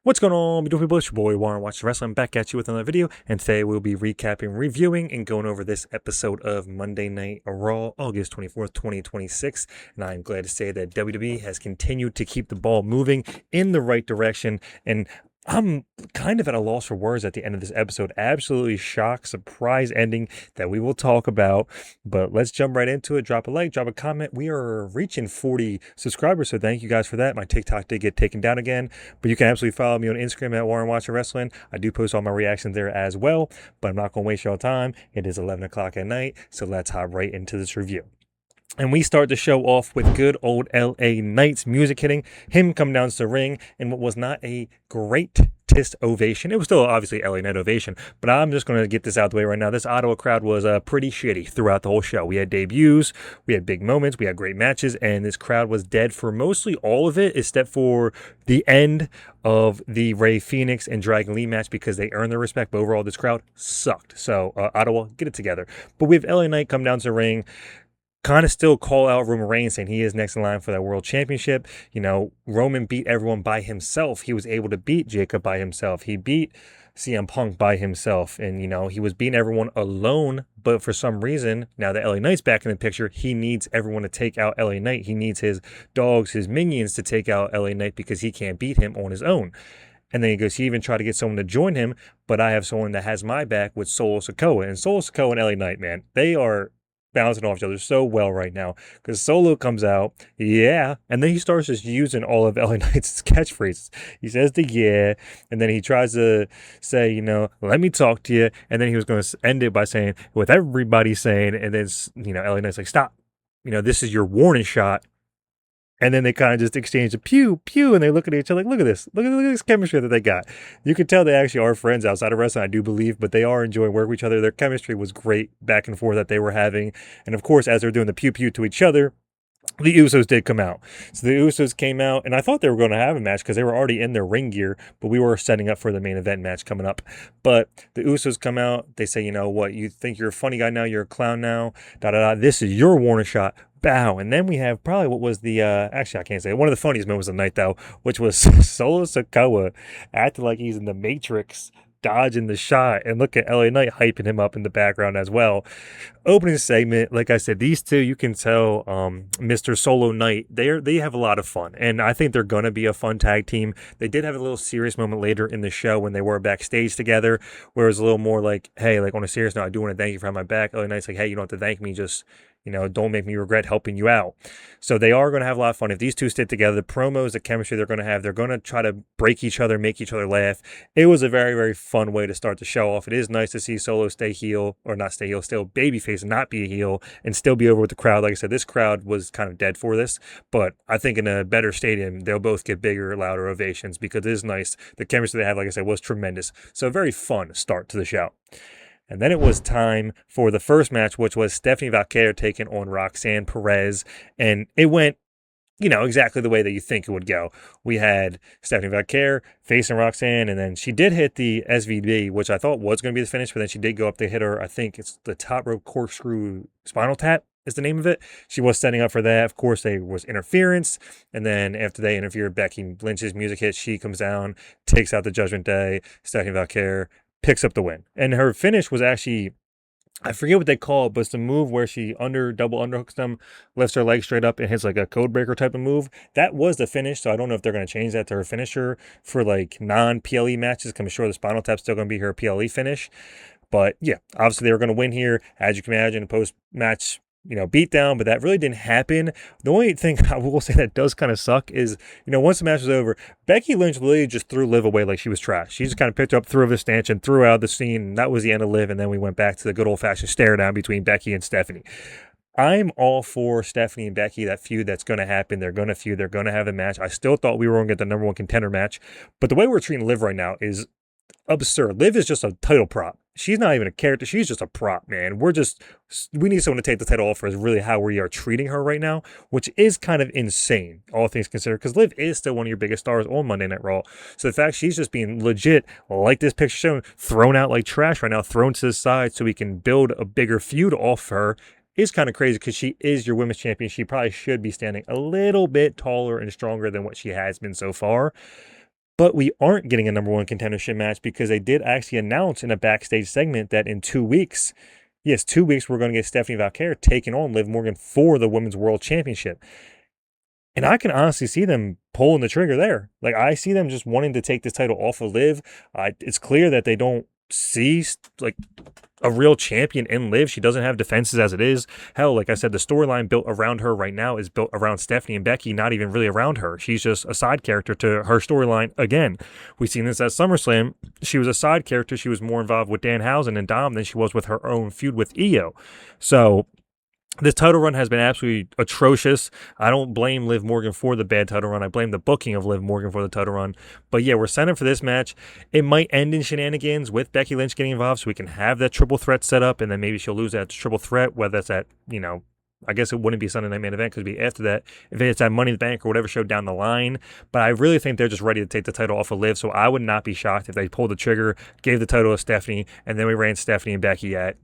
What's going on, beautiful people? It's your boy Warren Watch Wrestling back at you with another video, and today we'll be recapping, reviewing, and going over this episode of Monday Night RAW, August 24th, 2026. And I'm glad to say that WWE has continued to keep the ball moving in the right direction, and I'm kind of at a loss for words at the end of this episode. Absolutely shock, surprise ending that we will talk about. But let's jump right into it. Drop a like, drop a comment. We are reaching 40 subscribers, so thank you guys for that. My TikTok did get taken down again, but you can absolutely follow me on Instagram at Warren Watching Wrestling. I do post all my reactions there as well, but I'm not going to waste your time. It is 11 o'clock at night, so let's hop right into this review. And we start the show off with good old LA Knight's music hitting, him come down to the ring, and what was not a greatest ovation. It was still obviously LA Knight ovation, but I'm just going to get this out the way right now. This Ottawa crowd was pretty shitty throughout the whole show. We had debuts, we had big moments, we had great matches, and this crowd was dead for mostly all of it, except for the end of the Rey Fenix and Dragon Lee match because they earned their respect, but overall this crowd sucked. So Ottawa, get it together. But we have LA Knight come down to the ring, kind of still call out Roman Reigns, saying he is next in line for that world championship. You know, Roman beat everyone by himself. He was able to beat Jacob by himself. He beat CM Punk by himself. And, you know, he was beating everyone alone. But for some reason, now that LA Knight's back in the picture, he needs everyone to take out LA Knight. He needs his dogs, his minions to take out LA Knight because he can't beat him on his own. And then he goes, he even tried to get someone to join him, but I have someone that has my back with Solo Sikoa. And Solo Sikoa and LA Knight, man, they are bouncing off each other so well right now because Solo comes out, yeah, and then he starts just using all of LA Knight's catchphrases. He says the yeah, and then he tries to say, you know, let me talk to you, and then he was going to end it by saying, with everybody saying, and then, you know, LA Knight's like, stop, you know, this is your warning shot. And then they kind of just exchange a pew, pew, and they look at each other like, look at this. Look at this chemistry that they got. You can tell they actually are friends outside of wrestling, I do believe, but they are enjoying working with each other. Their chemistry was great back and forth that they were having. And of course, as they're doing the pew, pew to each other, the Usos did come out. So the Usos came out, and I thought they were going to have a match because they were already in their ring gear, but we were setting up for the main event match coming up. But the Usos come out. They say, you know what, you think you're a funny guy now, you're a clown now, da-da-da. This is your warning shot. Bow. And then we have probably what was the, actually, I can't say it. One of the funniest moments of the night, though, which was Solo Sikoa acting like he's in the Matrix, dodging the shot, and look at LA Knight hyping him up in the background as well. Opening segment, like I said, these two, you can tell Mr. Solo Knight, they have a lot of fun, and I think they're going to be a fun tag team. They did have a little serious moment later in the show when they were backstage together, where it was a little more like, hey, like on a serious note, I do want to thank you for having my back. LA Knight's like, hey, you don't have to thank me, just, you know, don't make me regret helping you out. So they are going to have a lot of fun. If these two stick together, the promos, the chemistry they're going to have, they're going to try to break each other, make each other laugh. It was a very, very fun way to start the show off. It is nice to see Solo stay heel, or not stay heel, still babyface and not be a heel, and still be over with the crowd. Like I said, this crowd was kind of dead for this, but I think in a better stadium, they'll both get bigger, louder ovations because it is nice. The chemistry they have, like I said, was tremendous. So a very fun start to the show. And then it was time for the first match, which was Stephanie Vaquer taking on Roxanne Perez. And it went, you know, exactly the way that you think it would go. We had Stephanie Vaquer facing Roxanne, and then she did hit the SVB, which I thought was going to be the finish, but then she did go up to hit her, I think it's the top rope corkscrew spinal tap is the name of it. She was setting up for that. Of course, there was interference, and then after they interfered, Becky Lynch's music hits. She comes down, takes out the Judgment Day. Stephanie Vaquer picks up the win. And her finish was actually, I forget what they call it, but it's the move where she double underhooks them, lifts her leg straight up, and hits like a code breaker type of move. That was the finish, so I don't know if they're going to change that to her finisher for like non-PLE matches. I'm sure the Spinal Tap's still going to be her PLE finish. But yeah, obviously they were going to win here, as you can imagine, post-match, you know, beat down, but that really didn't happen. The only thing I will say that does kind of suck is, you know, once the match was over, Becky Lynch literally just threw Liv away like she was trash. She just kind of picked her up, threw her the stanchion, threw her out of the scene, and that was the end of Liv, and then we went back to the good old-fashioned stare down between Becky and Stephanie. I'm all for Stephanie and Becky, that feud that's going to happen. They're going to feud. They're going to have a match. I still thought we were going to get the number one contender match, but the way we're treating Liv right now is absurd. Liv is just a title prop. She's not even a character. She's just a prop, man. We need someone to take the title off her is really how we are treating her right now, which is kind of insane, all things considered, because Liv is still one of your biggest stars on Monday Night Raw. So the fact she's just being legit, like this picture showing, thrown out like trash right now, thrown to the side so we can build a bigger feud off her is kind of crazy because she is your women's champion. She probably should be standing a little bit taller and stronger than what she has been so far. But we aren't getting a number one contendership match because they did actually announce in a backstage segment that in 2 weeks, yes, 2 weeks, we're going to get Stephanie Valkyrie taking on Liv Morgan for the Women's World Championship. And I can honestly see them pulling the trigger there. Like, I see them just wanting to take this title off of Liv. It's clear that they don't see, like, a real champion in Liv. She doesn't have defenses as it is. Hell, like I said, the storyline built around her right now is built around Stephanie and Becky, not even really around her. She's just a side character to her storyline. Again, we've seen this at SummerSlam. She was a side character. She was more involved with Danhausen and Dom than she was with her own feud with Io. So this title run has been absolutely atrocious. I don't blame Liv Morgan for the bad title run. I blame the booking of Liv Morgan for the title run. But yeah, we're set up for this match. It might end in shenanigans with Becky Lynch getting involved so we can have that triple threat set up, and then maybe she'll lose that triple threat, whether that's at, I guess it wouldn't be Sunday Night Main Event because it'd be after that if it's at Money in the Bank or whatever show down the line. But I really think they're just ready to take the title off of Liv, so I would not be shocked if they pulled the trigger, gave the title to Stephanie, and then we ran Stephanie and Becky at,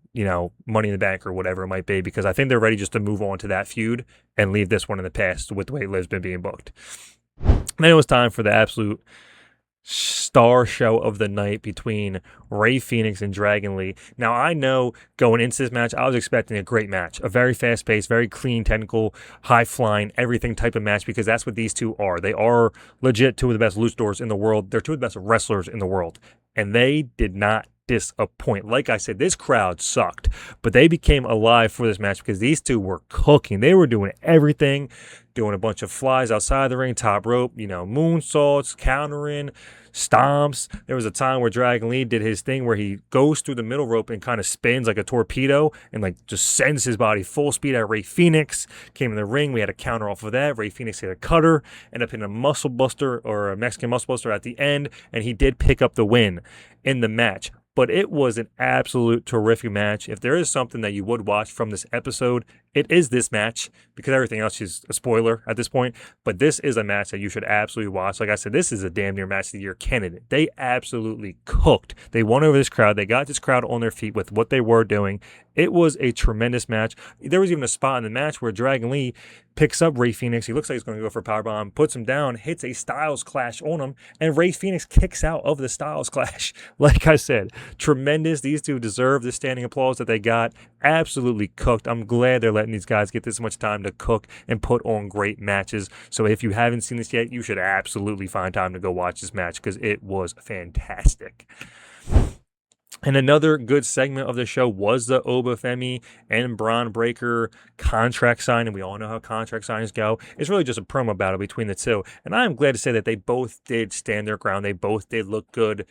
Money in the Bank or whatever it might be, because I think they're ready just to move on to that feud and leave this one in the past with the way Liv's been being booked. And then it was time for the absolute star show of the night between Rey Fenix and Dragon Lee. Now, I know going into this match, I was expecting a great match, a very fast-paced, very clean, technical, high-flying, everything type of match, because that's what these two are. They are legit two of the best luchadors in the world. They're two of the best wrestlers in the world, and they did not disappoint. Like I said, this crowd sucked, but they became alive for this match because these two were cooking. They were doing everything, doing a bunch of flies outside the ring, top rope, moonsaults, countering, stomps. There was a time where Dragon Lee did his thing where he goes through the middle rope and kind of spins like a torpedo and just sends his body full speed at Rey Fenix. Came in the ring. We had a counter off of that. Rey Fenix hit a cutter, ended up in a muscle buster or a Mexican muscle buster at the end, and he did pick up the win in the match. But it was an absolute terrific match. If there is something that you would watch from this episode, it is this match, because everything else is a spoiler at this point. But this is a match that you should absolutely watch. Like I said, this is a damn near match of the year candidate. They absolutely cooked. They won over this crowd. They got this crowd on their feet with what they were doing. It was a tremendous match. There was even a spot in the match where Dragon Lee picks up Rey Fenix. He looks like he's going to go for a powerbomb, puts him down, hits a Styles Clash on him, and Rey Fenix kicks out of the Styles Clash. Like I said, tremendous. These two deserve the standing applause that they got. Absolutely cooked. I'm glad they're letting these guys get this much time to cook and put on great matches. So if you haven't seen this yet, you should absolutely find time to go watch this match because it was fantastic. And another good segment of the show was the Oba Femi and Braun Breaker contract signing. We all know how contract signings go. It's really just a promo battle between the two. And I'm glad to say that they both did stand their ground. They both did look good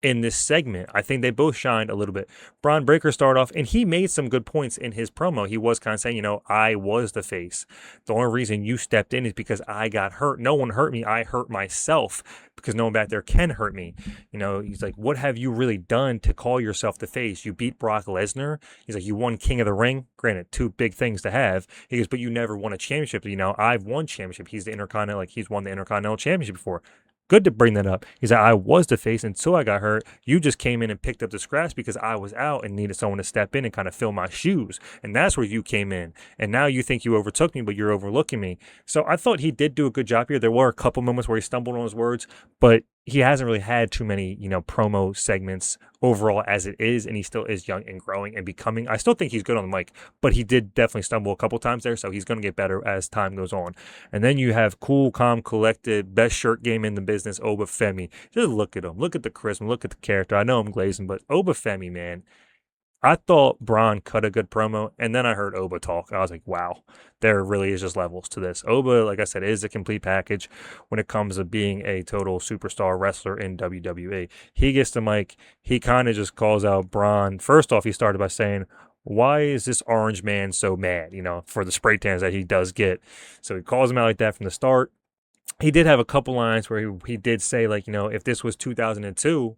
in this segment. I think they both shined a little bit. Braun Breaker started off, and he made some good points in his promo. He was kind of saying, I was the face. The only reason you stepped in is because I got hurt. No one hurt me. I hurt myself because no one back there can hurt me. He's like, what have you really done to call yourself the face? You beat Brock Lesnar. He's like, you won King of the Ring. Granted, two big things to have. He goes, but you never won a championship. I've won championship. He's the Intercontinental, he's won the Intercontinental Championship before. Good to bring that up. He said, I was the face until I got hurt. You just came in and picked up the scraps because I was out and needed someone to step in and kind of fill my shoes. And that's where you came in. And now you think you overtook me, but you're overlooking me. So I thought he did do a good job here. There were a couple moments where he stumbled on his words, but he hasn't really had too many, promo segments overall as it is, and he still is young and growing and becoming. I still think he's good on the mic, but he did definitely stumble a couple times there, so he's going to get better as time goes on. And then you have cool, calm, collected, best shirt game in the business, Oba Femi. Just look at him. Look at the charisma. Look at the character. I know I'm glazing, but Oba Femi, man. I thought Braun cut a good promo, and then I heard Oba talk. I was like, wow, there really is just levels to this. Oba, like I said, is a complete package when it comes to being a total superstar wrestler in WWE. He gets the mic. He kind of just calls out Braun. First off, he started by saying, why is this orange man so mad, for the spray tans that he does get? So he calls him out like that from the start. He did have a couple lines where he did say, if this was 2002,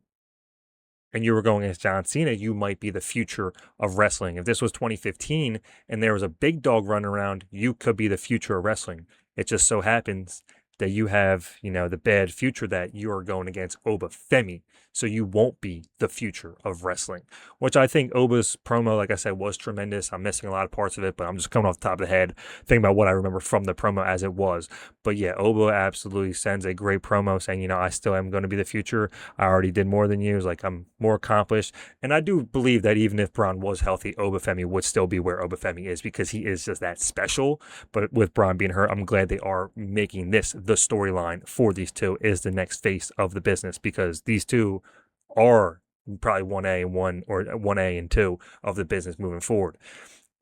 and you were going against John Cena, you might be the future of wrestling. If this was 2015 and there was a big dog running around, you could be the future of wrestling. It just so happens that you have, the bad future that you're going against Oba Femi. So you won't be the future of wrestling, which I think Oba's promo, like I said, was tremendous. I'm missing a lot of parts of it, but I'm just coming off the top of the head, thinking about what I remember from the promo as it was. But yeah, Oba absolutely sends a great promo saying, I still am going to be the future. I already did more than you. It's like I'm more accomplished. And I do believe that even if Braun was healthy, Oba Femi would still be where Oba Femi is because he is just that special. But with Braun being hurt, I'm glad they are making this the storyline for these two is the next face of the business, because these two are probably 1A and 1, or 1A and 2 of the business moving forward.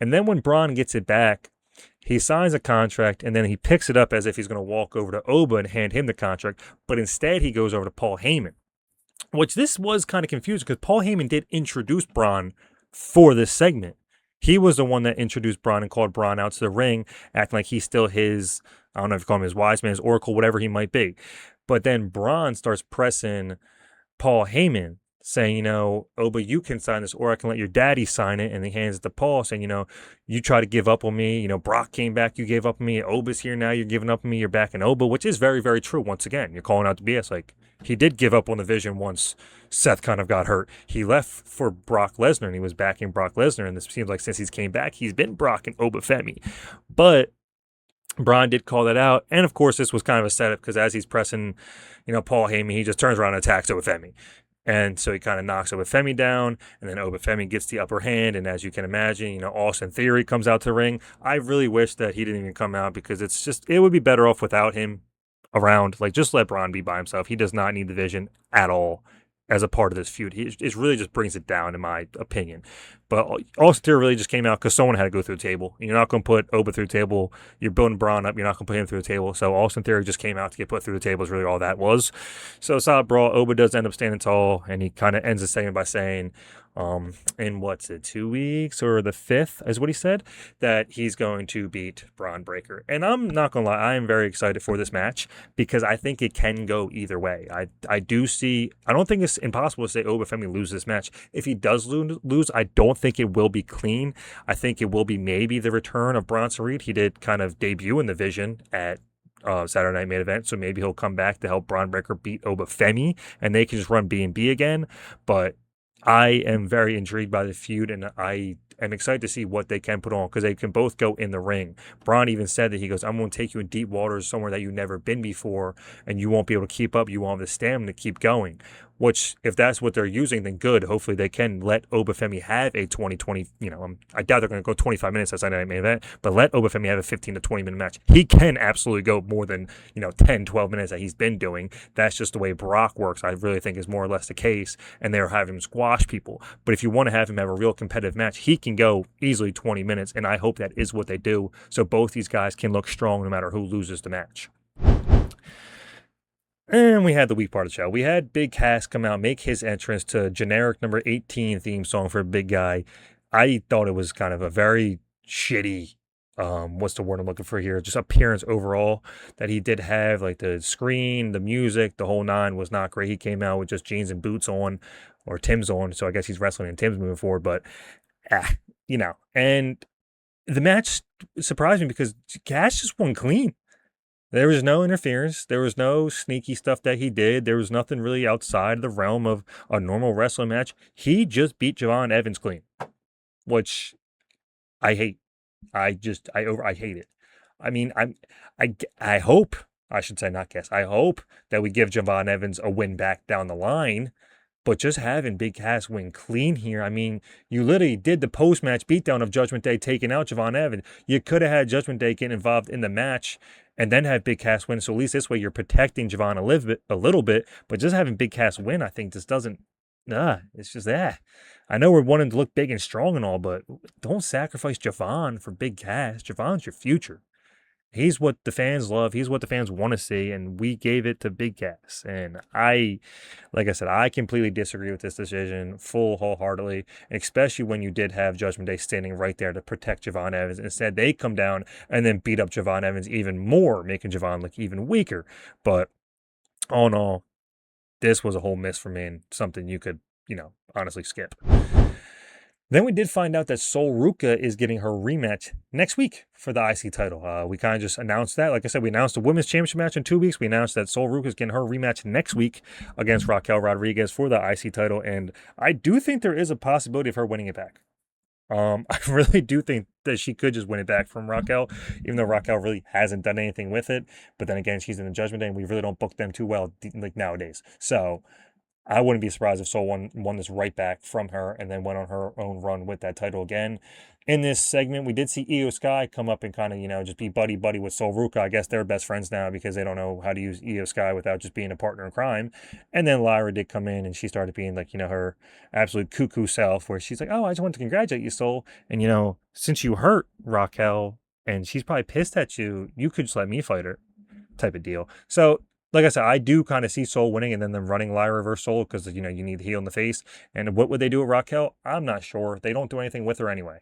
And then when Braun gets it back, he signs a contract, and then he picks it up as if he's going to walk over to Oba and hand him the contract, but instead he goes over to Paul Heyman, which this was kind of confusing because Paul Heyman did introduce Braun for this segment. He was the one that introduced Braun and called Braun out to the ring, acting like he's still his, I don't know if you call him his wise man, his oracle, whatever he might be. But then Braun starts pressing Paul Heyman, saying, Oba, you can sign this, or I can let your daddy sign it. And he hands it to Paul, saying, you try to give up on me. Brock came back, you gave up on me. Oba's here now, you're giving up on me. You're back in Oba, which is very, very true. Once again, you're calling out the BS. Like, he did give up on the vision once Seth kind of got hurt. He left for Brock Lesnar, and he was backing Brock Lesnar. And this seems like since he's came back, he's been Brock and Oba Femi. But Braun did call that out. And of course, this was kind of a setup because as he's pressing, Paul Heyman, he just turns around and attacks Oba Femi. And so he kind of knocks Oba Femi down, and then Oba Femi gets the upper hand. And as you can imagine, Austin Theory comes out to the ring. I really wish that he didn't even come out because it would be better off without him around. Like, just let Braun be by himself. He does not need the vision at all as a part of this feud. It really just brings it down, in my opinion. But Austin Theory really just came out because someone had to go through the table. You're not going to put Oba through the table. You're building Braun up. You're not going to put him through the table. So Austin Theory just came out to get put through the table is really all that was. So solid brawl. Oba does end up standing tall, and he kind of ends the segment by saying, in 2 weeks or the 5th is what he said, that he's going to beat Braun Breaker. And I'm not going to lie, I am very excited for this match because I think it can go either way. I don't think it's impossible to say Oba Femi loses this match. If he does lose, I don't think it will be clean. I think it will be maybe the return of Bronson Reed. He did kind of debut in the Vision at Saturday Night Main Event, so maybe he'll come back to help Braun Breaker beat Oba Femi, and they can just run B&B again. But I am very intrigued by the feud, and I am excited to see what they can put on because they can both go in the ring. Braun even said that he goes, I'm going to take you in deep waters somewhere that you've never been before, and you won't be able to keep up. You won't have the stamina to keep going. Which, if that's what they're using, then good. Hopefully they can let Oba Femi have a 20, I doubt they're going to go 25 minutes as Saturday Night Main Event, but let Oba Femi have a 15 to 20 minute match. He can absolutely go more than, 10, 12 minutes that he's been doing. That's just the way Brock works. I really think is more or less the case, and they'll have him squash people. But if you want to have him have a real competitive match, he can go easily 20 minutes, and I hope that is what they do, so both these guys can look strong no matter who loses the match. And we had the weak part of the show. We had Big Cass come out, make his entrance to generic number 18 theme song for a big guy. I thought it was kind of a very shitty, what's the word I'm looking for here? Just appearance overall that he did have. Like the screen, the music, the whole nine was not great. He came out with just jeans and boots on, or Tim's on. So I guess he's wrestling in Tim's moving forward. But, and the match surprised me because Cass just won clean. There was no interference. There was no sneaky stuff that he did. There was nothing really outside the realm of a normal wrestling match. He just beat Javon Evans clean, which I hate. I hate it. I mean, I hope, I should say, not guess. I hope that we give Javon Evans a win back down the line. But just having Big Cass win clean here, I mean, you literally did the post-match beatdown of Judgment Day taking out Javon Evans. You could have had Judgment Day get involved in the match and then have Big Cass win. So at least this way you're protecting Javon a little bit. But just having Big Cass win, I think, just doesn't, it's just that. I know we're wanting to look big and strong and all, but don't sacrifice Javon for Big Cass. Javon's your future. He's what the fans love. He's what the fans want to see, and we gave it to Big Cass. And like I said, I completely disagree with this decision wholeheartedly, especially when you did have Judgment Day standing right there to protect Javon Evans. Instead, they come down and then beat up Javon Evans even more, making Javon look even weaker. But all in all, this was a whole miss for me and something you could, honestly skip. Then we did find out that Sol Ruka is getting her rematch next week for the IC title. We kind of just announced that. Like I said, we announced the Women's Championship match in 2 weeks. We announced that Sol Ruka is getting her rematch next week against Raquel Rodriguez for the IC title. And I do think there is a possibility of her winning it back. I really do think that she could just win it back from Raquel, even though Raquel really hasn't done anything with it. But then again, she's in the Judgment Day, and we really don't book them too well like nowadays. So I wouldn't be surprised if Sol won this right back from her and then went on her own run with that title again. In this segment, we did see Io Sky come up and kind of, just be buddy-buddy with Sol Ruka. I guess they're best friends now because they don't know how to use Io Sky without just being a partner in crime. And then Lyra did come in and she started being like, her absolute cuckoo self where she's like, oh, I just want to congratulate you, Sol. And, since you hurt Raquel and she's probably pissed at you, you could just let me fight her type of deal. So like I said, I do kind of see Sol winning and then them running Lyra versus Sol because, you need the heel in the face. And what would they do with Raquel? I'm not sure. They don't do anything with her anyway.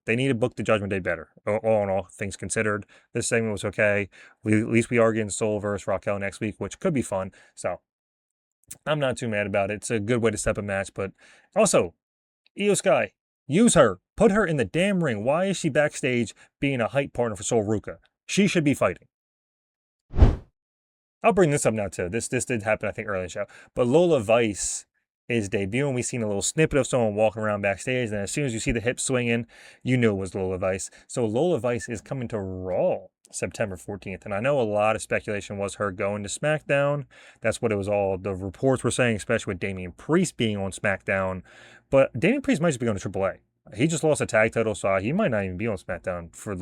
They need to book the Judgment Day better. All in all, things considered, this segment was okay. At least we are getting Sol versus Raquel next week, which could be fun. So I'm not too mad about it. It's a good way to step a match. But also, Io Sky, use her. Put her in the damn ring. Why is she backstage being a hype partner for Sol Ruka? She should be fighting. I'll bring this up now too. This did happen, I think, early in the show. But Lola Vice is debuting. We've seen a little snippet of someone walking around backstage, and as soon as you see the hips swinging, you knew it was Lola Vice. So Lola Vice is coming to Raw September 14th. And I know a lot of speculation was her going to SmackDown. That's what it was all. The reports were saying, especially with Damian Priest being on SmackDown. But Damian Priest might just be going to AAA. He just lost a tag title, so he might not even be on SmackDown for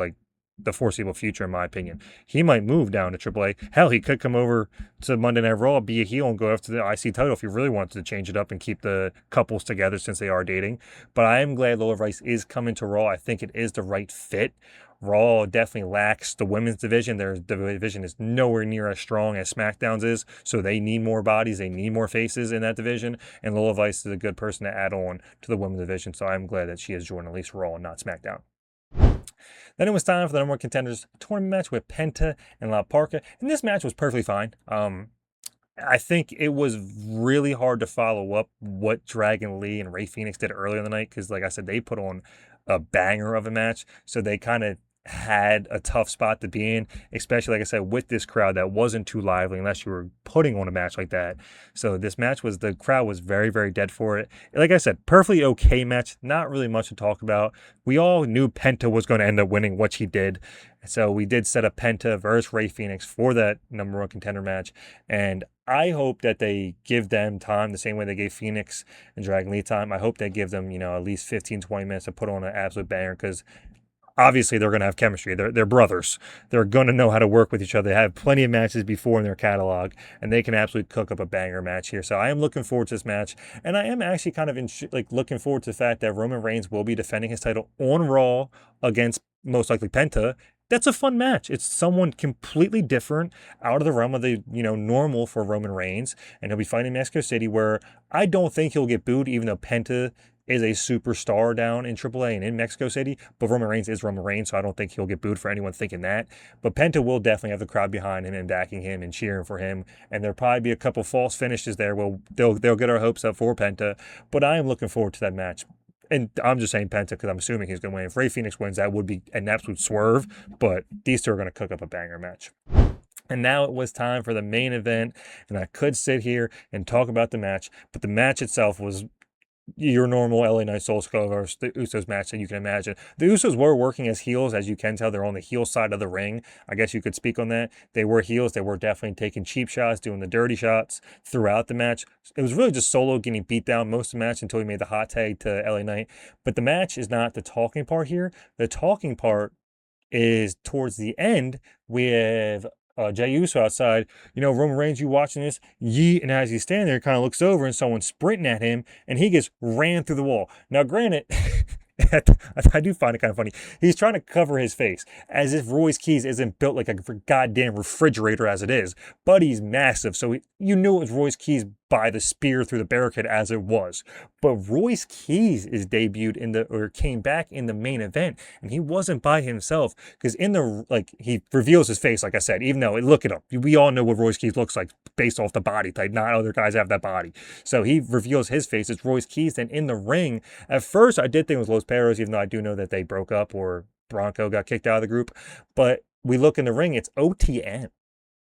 the foreseeable future, in my opinion. He might move down to AAA. Hell, he could come over to Monday Night Raw, be a heel, and go after the IC title if he really wanted to change it up and keep the couples together since they are dating. But I am glad Lola Vice is coming to Raw. I think it is the right fit. Raw definitely lacks the women's division. Their division is nowhere near as strong as SmackDown's is, so they need more bodies. They need more faces in that division, and Lola Vice is a good person to add on to the women's division, so I'm glad that she has joined at least Raw and not SmackDown. Then it was time for the number one contenders tournament match with Penta and La Parka. And this match was perfectly fine. I think it was really hard to follow up what Dragon Lee and Rey Fenix did earlier in the night because, like I said, they put on a banger of a match. So they kind of had a tough spot to be in, especially, like I said, with this crowd that wasn't too lively unless you were putting on a match like that. So this match the crowd was very, very dead for it. Like I said, perfectly okay match, not really much to talk about. We all knew Penta was going to end up winning, which he did. So we did set up Penta versus Rey Fenix for that number one contender match. And I hope that they give them time the same way they gave Phoenix and Dragon Lee time. I hope they give them, at least 15, 20 minutes to put on an absolute banger because obviously they're going to have chemistry. They're brothers. They're going to know how to work with each other. They have plenty of matches before in their catalog, and they can absolutely cook up a banger match here. So I am looking forward to this match, and I am actually kind of looking forward to the fact that Roman Reigns will be defending his title on Raw against most likely Penta. That's a fun match. It's someone completely different, out of the realm of the normal for Roman Reigns, and he'll be fighting Mexico City, where I don't think he'll get booed, even though Penta is a superstar down in AAA and in Mexico City, but Roman Reigns is Roman Reigns, so I don't think he'll get booed for anyone thinking that. But Penta will definitely have the crowd behind him and backing him and cheering for him, and there'll probably be a couple false finishes there. Well, they'll get our hopes up for Penta, but I am looking forward to that match. And I'm just saying Penta because I'm assuming he's going to win. If Rey Fenix wins, that would be an absolute swerve, but these two are going to cook up a banger match. And now it was time for the main event, and I could sit here and talk about the match, but the match itself was your normal LA Knight Soul Skull versus the Usos match that you can imagine. The Usos were working as heels, as you can tell. They're on the heel side of the ring. I guess you could speak on that. They were heels. They were definitely taking cheap shots, doing the dirty shots throughout the match. It was really just Solo getting beat down most of the match until he made the hot tag to LA Knight. But the match is not the talking part here. The talking part is towards the end. We have Jey Uso outside, Roman Reigns, you watching this? Yeet, and as he's standing there, kind of looks over and someone's sprinting at him, and he gets ran through the wall. Now, granted, I do find it kind of funny. He's trying to cover his face as if Royce Keys isn't built like a goddamn refrigerator as it is. But he's massive, so you knew it was Royce Keys by the spear through the barricade as it was. But Royce Keys is debuted or came back in the main event, and he wasn't by himself because he reveals his face, like I said. Even though look at him, we all know what Royce Keys looks like based off the body type. Not other guys have that body, so he reveals his face. It's Royce Keys. Then in the ring, at first I did think it was Los Perros, even though I do know that they broke up or Bronco got kicked out of the group. But we look in the ring, it's OTM.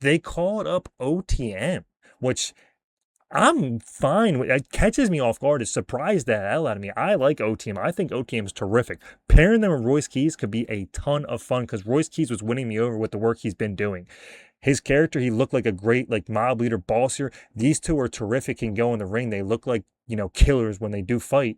They called up OTM, which I'm fine with. It catches me off guard. It surprised the hell out of me. I like OTM. I think OTM is terrific. Pairing them with Royce Keys could be a ton of fun because Royce Keys was winning me over with the work he's been doing. His character, he looked like a great mob leader, bossier. These two are terrific and go in the ring. They look like, killers when they do fight.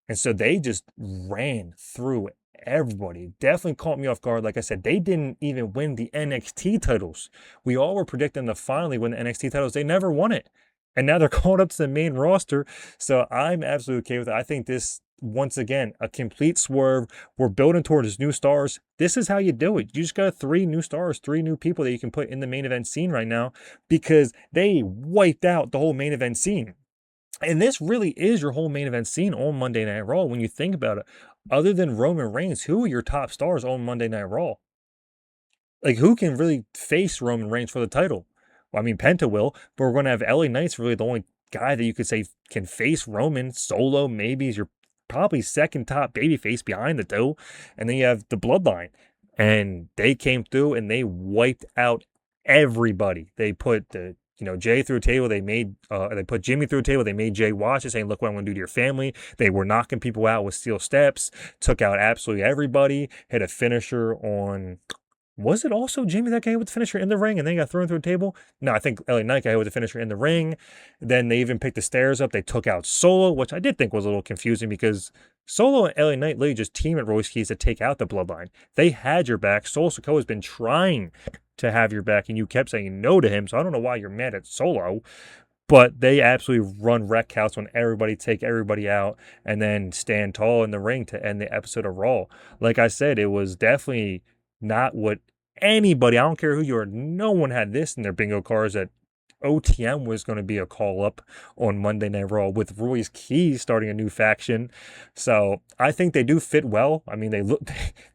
And so they just ran through everybody. Definitely caught me off guard. Like I said, they didn't even win the NXT titles. We all were predicting to finally win the NXT titles. They never won it. And now they're called up to the main roster. So I'm absolutely okay with it. I think this, once again, a complete swerve. We're building towards new stars. This is how you do it. You just got 3 new stars, 3 new people that you can put in the main event scene right now because they wiped out the whole main event scene. And this really is your whole main event scene on Monday Night Raw when you think about it. Other than Roman Reigns, who are your top stars on Monday Night Raw? Like, who can really face Roman Reigns for the title? Well, I mean, Penta will, but we're going to have LA Knight's really the only guy that you could say can face Roman. Solo maybe is your probably second top babyface behind the two. And then you have the Bloodline. And they came through and they wiped out everybody. They put Jay through a table. They put Jimmy through a table. They made Jay watch it, saying, "Look what I'm going to do to your family." They were knocking people out with steel steps. Took out absolutely everybody. Hit a finisher on. Was it also Jimmy that got hit with the finisher in the ring and then got thrown through a table? No, I think LA Knight got hit with the finisher in the ring. Then they even picked the stairs up. They took out Solo, which I did think was a little confusing because Solo and LA Knight literally just team at Royce Keys to take out the Bloodline. They had your back. Solo Sikoa has been trying to have your back, and you kept saying no to him, so I don't know why you're mad at Solo. But they absolutely run wreck house on everybody, take everybody out, and then stand tall in the ring to end the episode of Raw. Like I said, it was definitely not what anybody, I don't care who you are, no one had this in their bingo cards that OTM was going to be a call-up on Monday Night Raw with Royce Keys starting a new faction. So I think they do fit well. I mean,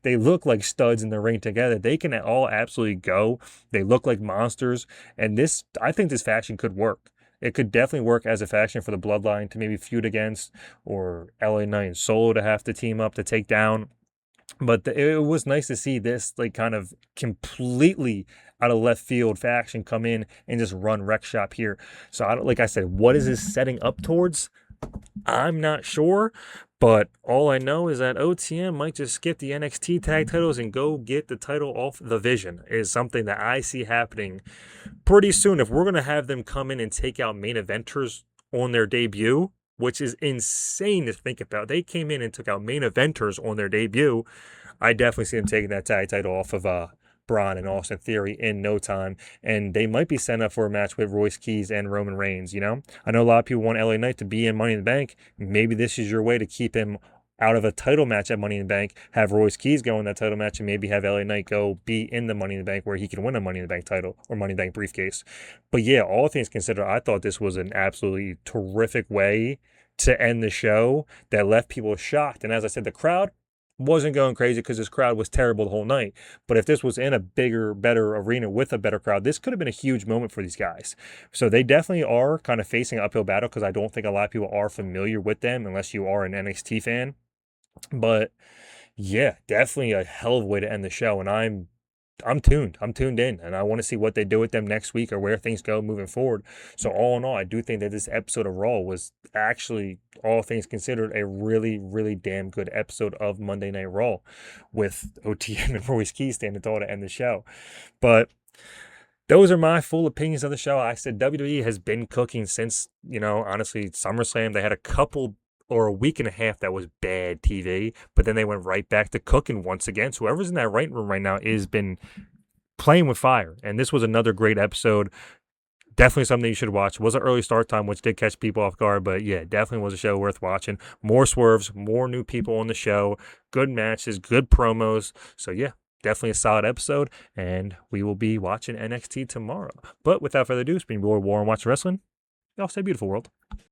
they look like studs in the ring together. They can all absolutely go. They look like monsters. And I think this faction could work. It could definitely work as a faction for the Bloodline to maybe feud against, or LA Knight and Solo to have to team up to take down. But it was nice to see this kind of completely out of left field faction come in and just run wreck shop here. So like I said, what is this setting up towards? I'm not sure, but all I know is that OTM might just skip the NXT tag titles and go get the title off the Vision is something that I see happening pretty soon. If we're going to have them come in and take out main eventers on their debut, which is insane to think about. They came in and took out main eventers on their debut. I definitely see them taking that tag title off of Braun and Austin Theory in no time. And they might be set up for a match with Royce Keys and Roman Reigns, I know a lot of people want LA Knight to be in Money in the Bank. Maybe this is your way to keep him out of a title match at Money in the Bank, have Royce Keys go in that title match, and maybe have LA Knight go be in the Money in the Bank where he can win a Money in the Bank title or Money in the Bank briefcase. But yeah, all things considered, I thought this was an absolutely terrific way to end the show that left people shocked. And as I said, the crowd wasn't going crazy because this crowd was terrible the whole night. But if this was in a bigger, better arena with a better crowd, this could have been a huge moment for these guys. So they definitely are kind of facing an uphill battle because I don't think a lot of people are familiar with them unless you are an NXT fan. But yeah, definitely a hell of a way to end the show. And I'm tuned in, and I want to see what they do with them next week or where things go moving forward. So all in all, I do think that this episode of Raw was actually, all things considered, a really, really damn good episode of Monday Night Raw with OTM and Royce Keys standing tall to end the show. But those are my full opinions of the show. I said WWE has been cooking since, honestly, SummerSlam. They had a couple or a week and a half that was bad TV, but then they went right back to cooking once again. So whoever's in that writing room right now has been playing with fire. And this was another great episode. definitely something you should watch. Was an early start time, which did catch people off guard, but yeah, definitely was a show worth watching. More swerves, more new people on the show, good matches, good promos. So yeah, definitely a solid episode, and we will be watching NXT tomorrow. But without further ado, it's been your boy Warren Watch Wrestling. Y'all stay beautiful, world.